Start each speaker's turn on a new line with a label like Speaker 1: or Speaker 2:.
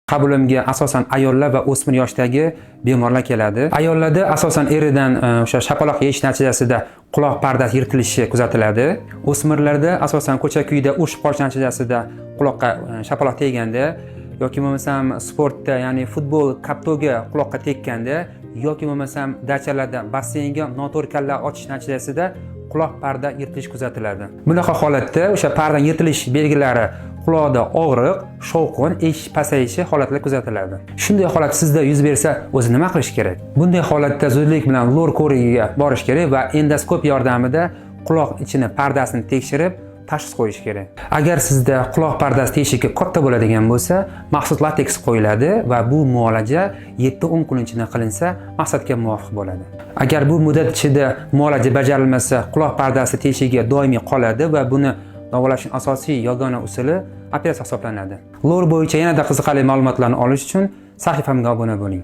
Speaker 1: Qabulimga asosan ayollar va o'smir yoshdagi bemorlar keladi. Ayollarda asosan eridan o'sha shapaloq yeyish natijasida quloq pardasi yirtilishi kuzatiladi. O'smirlarda asosan ko'cha-kuyda urishib qolish natijasida quloqqa shapaloq teganda yoki bo'lmasam sportda, ya'ni futbol kaptoga quloqqa tekkanda yoki bo'lmasam dachalarda basseynga noto'g'ri kalla ochish natijasida quloq parda yirtilishi kuzatiladi. Bunaqa holatda o'sha parda yirtilish belgilari quloqda og'riq, shovqin, eshish pasayishi holatlari kuzatiladi. Shunday holat sizda yuz bersa, o'zi nima qilish kerak? Bunday holatda zudlik bilan lor ko'rigiga borish kerak va endoskopiya yordamida quloq ichini pardasini tekshirib tashxis qo'yish kerak. Agar sizda quloq pardasi teshigi katta bo'ladigan bo'lsa, maxsus lateks qo'yiladi va bu muolaja 7-10 kun ichida qilinsa, maqsadga muvofiq bo'ladi. Agar bu muddat ichida muolaja bajarilmasa, quloq pardasi teshigi doimiy qoladi va buni davolashning asosiy yagona usuli operatsiya hisoblanadi. Lor bo'yicha yanada qiziqarli ma'lumotlarni olish uchun sahifamga obuna bo'ling.